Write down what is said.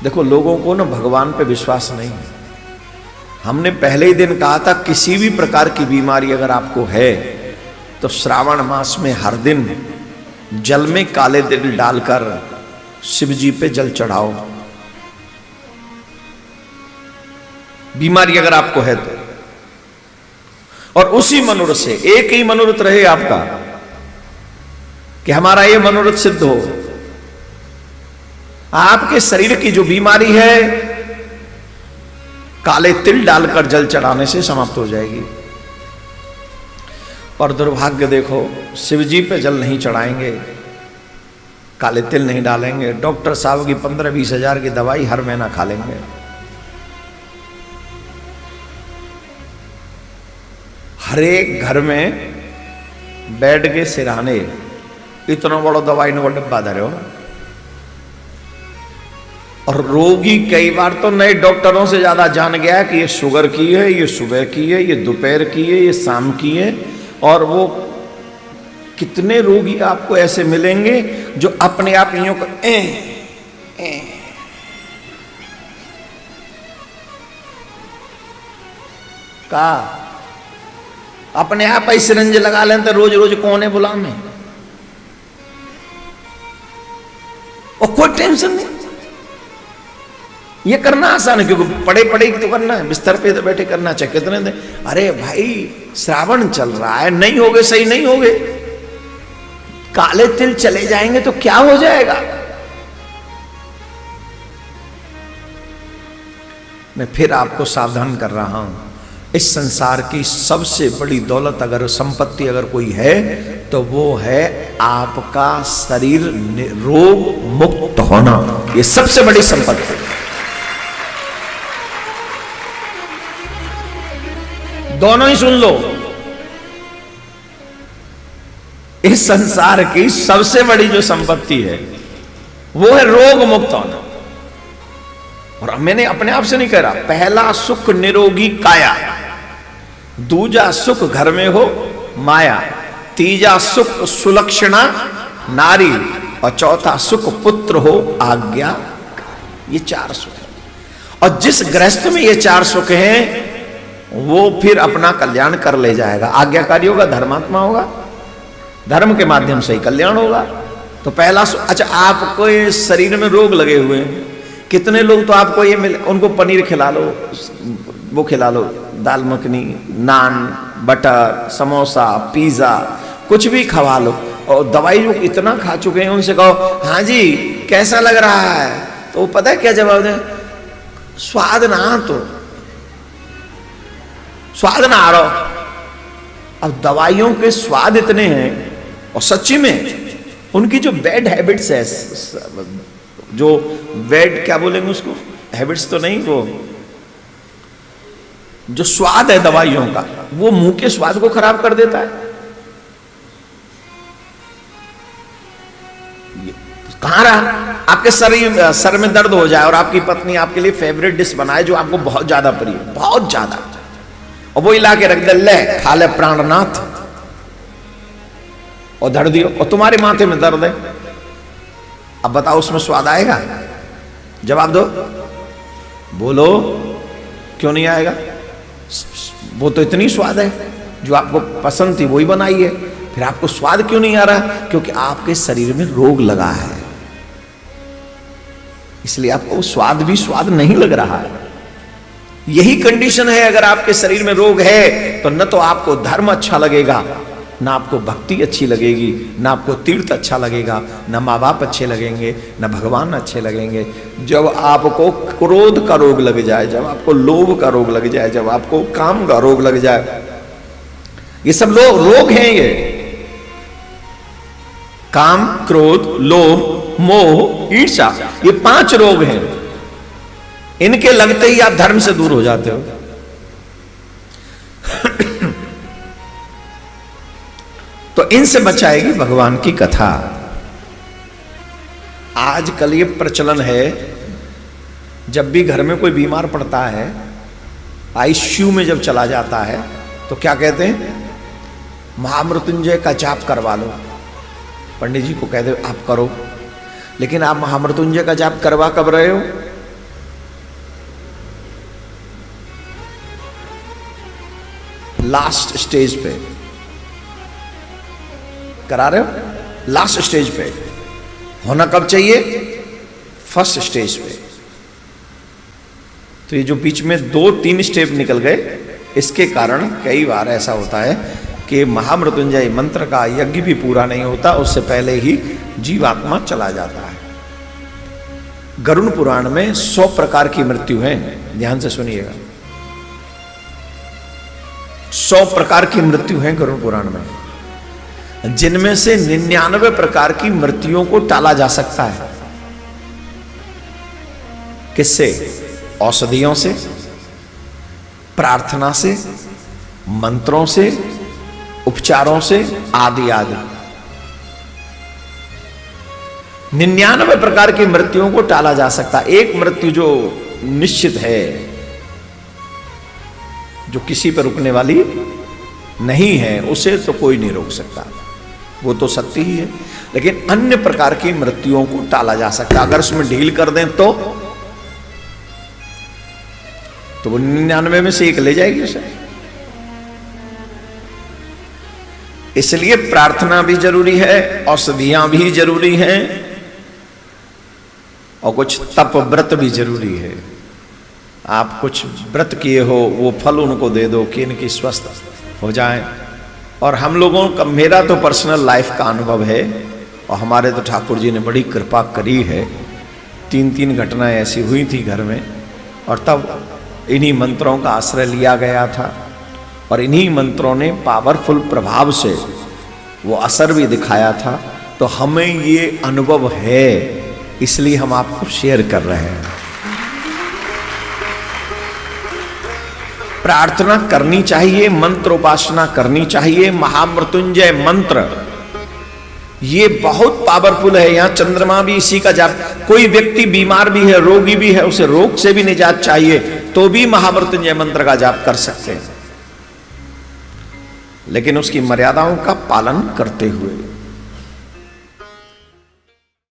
देखो लोगों को ना भगवान पे विश्वास नहीं है। हमने पहले ही दिन कहा था किसी भी प्रकार की बीमारी अगर आपको है तो श्रावण मास में हर दिन जल में काले तिल डालकर शिव जी पे जल चढ़ाओ। बीमारी अगर आपको है तो, और उसी मनोरथ से एक ही मनोरथ रहे आपका कि हमारा ये मनोरथ सिद्ध हो। आपके शरीर की जो बीमारी है काले तिल डालकर जल चढ़ाने से समाप्त हो जाएगी। और दुर्भाग्य देखो, शिव जी पे जल नहीं चढ़ाएंगे, काले तिल नहीं डालेंगे, डॉक्टर साहब की 15-20 हजार की दवाई हर महीना खा लेंगे। हर एक घर में बैठ के सिरहाने इतना बड़ा दवाई का डब्बा धरे हो, और रोगी कई बार तो नए डॉक्टरों से ज्यादा जान गया है कि ये शुगर की है, ये सुबह की है, ये दोपहर की है, ये शाम की है। और वो कितने रोगी आपको ऐसे मिलेंगे जो अपने आप यूं का अपने आप ही सिरंज लगा लें तो रोज रोज कौन है बुला में, और कोई टेंशन नहीं। ये करना आसान है क्योंकि पड़े पड़े तो करना है, बिस्तर पे तो बैठे करना चाहिए। कितने दिन, अरे भाई श्रावण चल रहा है, नहीं होगे सही नहीं होगे, काले तिल चले जाएंगे तो क्या हो जाएगा। मैं फिर आपको सावधान कर रहा हूं, इस संसार की सबसे बड़ी दौलत अगर संपत्ति अगर कोई है तो वो है आपका शरीर रोग मुक्त होना। ये सबसे बड़ी संपत्ति। दोनों ही सुन लो, इस संसार की सबसे बड़ी जो संपत्ति है वो है रोग मुक्त होना। और मैंने अपने आप से नहीं कह रहा, पहला सुख निरोगी काया, दूजा सुख घर में हो माया, तीजा सुख सुलक्षणा नारी, और चौथा सुख पुत्र हो आज्ञा। ये 4 सुख है, और जिस गृहस्थ में ये 4 सुख हैं वो फिर अपना कल्याण कर ले जाएगा। आज्ञाकारी होगा, धर्मात्मा होगा, धर्म के माध्यम से ही कल्याण होगा। तो पहला अच्छा, आपको ये शरीर में रोग लगे हुए हैं, कितने लोग तो आपको ये मिले, उनको पनीर खिला लो, वो खिला लो, दाल मखनी, नान, बटर, समोसा, पिज्जा, कुछ भी खवा लो। और दवाई जो इतना खा चुके हैं उनसे कहो हाँ जी कैसा लग रहा है, तो पता है क्या जवाब दें, स्वाद ना, तो स्वाद ना आ रहा। अब दवाइयों के स्वाद इतने हैं, और सच्ची में उनकी जो बैड हैबिट्स है, जो बैड क्या बोलेंगे उसको, हैबिट्स तो नहीं, वो जो स्वाद है दवाइयों का, वो मुंह के स्वाद को खराब कर देता है। कहां रहा, आपके सर में दर्द हो जाए और आपकी पत्नी आपके लिए फेवरेट डिश बनाए जो आपको बहुत ज्यादा प्रिय, बहुत ज्यादा, और वो ला के रख दे, ले खा ले प्राणनाथ, और धर दियो, और तुम्हारे माथे में दर्द है। अब बताओ उसमें स्वाद आएगा? जवाब दो, बोलो, क्यों नहीं आएगा? वो तो इतनी स्वाद है, जो आपको पसंद थी वही बनाई है, फिर आपको स्वाद क्यों नहीं आ रहा? क्योंकि आपके शरीर में रोग लगा है, इसलिए आपको स्वाद भी स्वाद नहीं लग रहा है। यही कंडीशन है, अगर आपके शरीर में रोग है तो न तो आपको धर्म अच्छा लगेगा, ना आपको भक्ति अच्छी लगेगी, ना आपको तीर्थ अच्छा लगेगा, ना माँ बाप अच्छे लगेंगे, ना भगवान अच्छे लगेंगे। जब आपको क्रोध का रोग लग जाए, जब आपको लोभ का रोग लग जाए, जब आपको काम का रोग लग जाए, ये सब रोग हैं, ये काम, क्रोध, लोभ, मोह, ईर्ष्या, ये 5 रोग हैं। इनके लगते ही आप धर्म से दूर हो जाते हो। तो इनसे बचाएगी भगवान की कथा। आजकल ये प्रचलन है, जब भी घर में कोई बीमार पड़ता है, आईसीयू में जब चला जाता है, तो क्या कहते हैं, महामृत्युंजय का जाप करवा लो। पंडित जी को कहते आप करो, लेकिन आप महामृत्युंजय का जाप करवा कब रहे हो? लास्ट स्टेज पे करा रहे हो, लास्ट स्टेज पे होना कब चाहिए? फर्स्ट स्टेज पे। तो ये जो बीच में 2-3 स्टेप निकल गए, इसके कारण कई बार ऐसा होता है कि महामृत्युंजय मंत्र का यज्ञ भी पूरा नहीं होता, उससे पहले ही जीवात्मा चला जाता है। गरुड़ पुराण में 100 प्रकार की मृत्यु है, ध्यान से सुनिएगा। 100 प्रकार की मृत्यु है गरुड़ पुराण में, जिनमें से 99 प्रकार की मृत्युओं को टाला जा सकता है। किससे? औषधियों से, प्रार्थना से, मंत्रों से, उपचारों से, आदि आदि। 99 प्रकार की मृत्युओं को टाला जा सकता। एक मृत्यु जो निश्चित है, जो किसी पर रुकने वाली नहीं है, उसे तो कोई नहीं रोक सकता, वो तो सत्य ही है। लेकिन अन्य प्रकार की मृत्युओं को टाला जा सकता। अगर उसमें ढील कर दें तो वो 99 में से एक ले जाएगी उसे। इसलिए प्रार्थना भी जरूरी है, औषधियां भी जरूरी हैं, और कुछ तप व्रत भी जरूरी है। आप कुछ व्रत किए हो, वो फल उनको दे दो कि इनकी स्वस्थ हो जाए। और हम लोगों का, मेरा तो पर्सनल लाइफ का अनुभव है, और हमारे तो ठाकुर जी ने बड़ी कृपा करी है। 3-3 घटनाएं ऐसी हुई थी घर में, और तब इन्हीं मंत्रों का आश्रय लिया गया था, और इन्हीं मंत्रों ने पावरफुल प्रभाव से वो असर भी दिखाया था। तो हमें ये अनुभव है, इसलिए हम आपको शेयर कर रहे हैं। प्रार्थना करनी चाहिए, मंत्र उपासना करनी चाहिए। महामृत्युंजय मंत्र ये बहुत पावरफुल है। यहां चंद्रमा भी इसी का जाप। कोई व्यक्ति बीमार भी है, रोगी भी है, उसे रोग से भी निजात चाहिए, तो भी महामृत्युंजय मंत्र का जाप कर सकते हैं, लेकिन उसकी मर्यादाओं का पालन करते हुए।